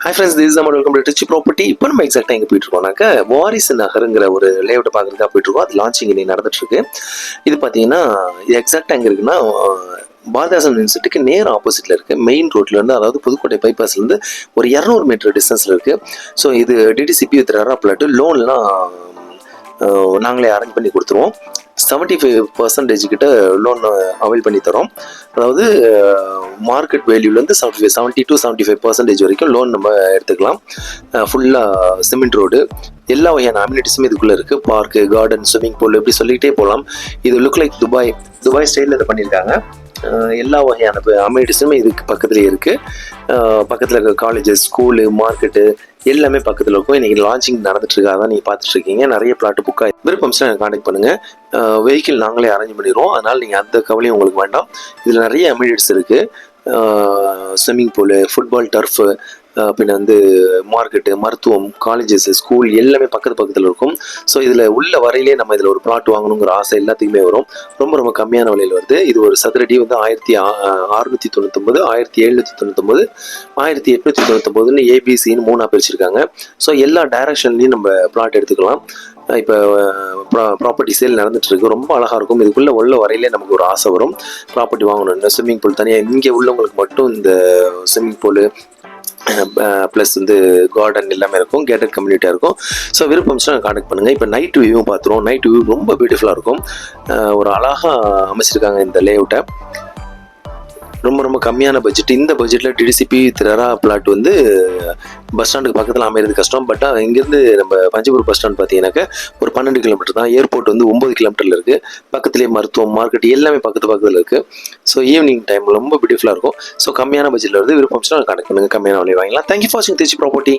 Hi friends, this is welcome to rich property. இப்போ நம்ம எக்ஸாக்டாக எங்கே போயிட்டு இருக்கோம்னாக்க வாரிசு நகருங்கிற ஒரு லேஅவுட் பார்க்குறதுக்காக போயிட்டு இருக்கோம். அது லான்ச்சிங் இன்னைக்கு நடந்துட்டு இருக்கு. இது பார்த்தீங்கன்னா இது எக்ஸாக்டாக எங்கே இருக்குன்னா பாரதிதாசன் யூனிவர்சிட்டிக்கு நேர் ஆப்போசிட்டில் இருக்குது. மெயின் ரோட்லேருந்து, அதாவது புதுக்கோட்டை பைபாஸ்லேருந்து ஒரு 200 மீட்டர் டிஸ்டன்ஸில் இருக்குது. ஸோ இது டிடிசிபி வித் ரெரா பிளாட்டு. லோன்லாம் நாங்களே அரேஞ்ச் பண்ணி கொடுத்துருவோம். 75% கிட்ட லோன் அவைல் பண்ணி தரோம். அதாவது மார்க்கெட் வேல்யூலேருந்து 70 to 75% வரைக்கும் லோன் நம்ம எடுத்துக்கலாம். ஃபுல்லாக சிமெண்ட் ரோடு, எல்லா வகையான அம்யூனிட்டிஸும் இதுக்குள்ளே இருக்குது. பார்க்கு, கார்டன், ஸ்விம்மிங் பூல், இப்படி சொல்லிகிட்டே போகலாம். இது லுக் லைக் துபாய் ஸ்டைலில் இதை பண்ணியிருக்காங்க. எல்லா வகையான அம்யூனிட்டிஸுமே இதுக்கு பக்கத்துலேயே இருக்குது. பக்கத்தில் இருக்க காலேஜஸ், ஸ்கூலு, மார்க்கெட்டு எல்லாமே பக்கத்தில் இருக்கும். இன்றைக்கி லான்ச்சிங் நடந்துட்டுருக்கா தான் நீங்கள் பார்த்துட்ருக்கீங்க. நிறைய பிளாட்டு புக்காக விருப்பம்ஸ்லாம் எனக்கு கான்டாக்ட் பண்ணுங்கள். வெஹிக்கிள் நாங்களே அரேஞ்ச் பண்ணிடுவோம். அதனால் நீங்கள் அந்த கவலையும் உங்களுக்கு வேண்டாம். இதில் நிறைய அம்யூனிட்டிஸ் இருக்குது. ஸ்விம்மிங் பூலு, ஃபுட்பால் டர்ஃபு, பின்ன மார்க்கெட்டு, மருத்துவம், காலேஜஸ், ஸ்கூல் எல்லாமே பக்கத்தில் இருக்கும். ஸோ இதில் உள்ள வரையிலே நம்ம இதில் ஒரு பிளாட் வாங்கணுங்கிற ஆசை எல்லாத்துக்குமே வரும். ரொம்ப கம்மியான விலையில் வருது. இது ஒரு சதுரடி 1699, 1799, 1899 ஏபிசின்னு 3 பிரிச்சிருக்காங்க. ஸோ எல்லா டைரக்ஷன்லையும் நம்ம பிளாட் எடுத்துக்கலாம். இப்போ ப்ராப்பர்ட்டி சேல் நடந்துட்டு இருக்கு. ரொம்ப அழகாக இருக்கும். இதுக்குள்ளே உள்ள வரையிலே நமக்கு ஒரு ஆசை வரும் ப்ராப்பர்ட்டி வாங்கணும்னு. ஸ்விம்மிங் பூல் தனியாக இங்கே உள்ளவங்களுக்கு மட்டும் இந்த ஸ்விம்மிங் பூலு ப்ளஸ் கார்டன் எல்லாமே இருக்கும். கேட்டட் கம்யூனிட்டியாக இருக்கும். ஸோ விருப்பம்ஸ்லாம் கான்டாக்ட் பண்ணுங்கள். இப்போ நைட் வியூவும் பார்த்துருவோம். நைட் வியூ ரொம்ப பியூட்டிஃபுல்லாக இருக்கும். ஒரு அழகாக அமைச்சிருக்காங்க இந்த லேஅவுட்டை. ரொம்ப கம்மியான பட்ஜெட். இந்த பட்ஜெட்டில் டிடிசிபி ரெரா பிளாட் பஸ் ஸ்டாண்டுக்கு பக்கத்தில் அமைகிறது கஷ்டம். பட் இங்கேருந்து நம்ம பஞ்சபூர் பஸ் ஸ்டாண்ட் பார்த்தீங்கன்னாக்கா ஒரு 12 கிலோமீட்டர் தான். ஏர்போர்ட் 9 கிலோமீட்டரில் இருக்குது. பக்கத்துலேயே மருத்துவம், மார்க்கெட் எல்லாமே பக்கத்தில் இருக்குது. ஸோ ஈவினிங் டைம் ரொம்ப பியூட்டிஃபுல்லாக இருக்கும். ஸோ கம்மியான பட்ஜெட்டில் விருப்பம்ஸ்லாம் கான்டாக்ட் பண்ணுங்கள். கம்மியான விலை வாங்கலாம். தேங்க்யூ ஃபார் வாட்சிங் ரிச் ப்ராப்பர்ட்டி.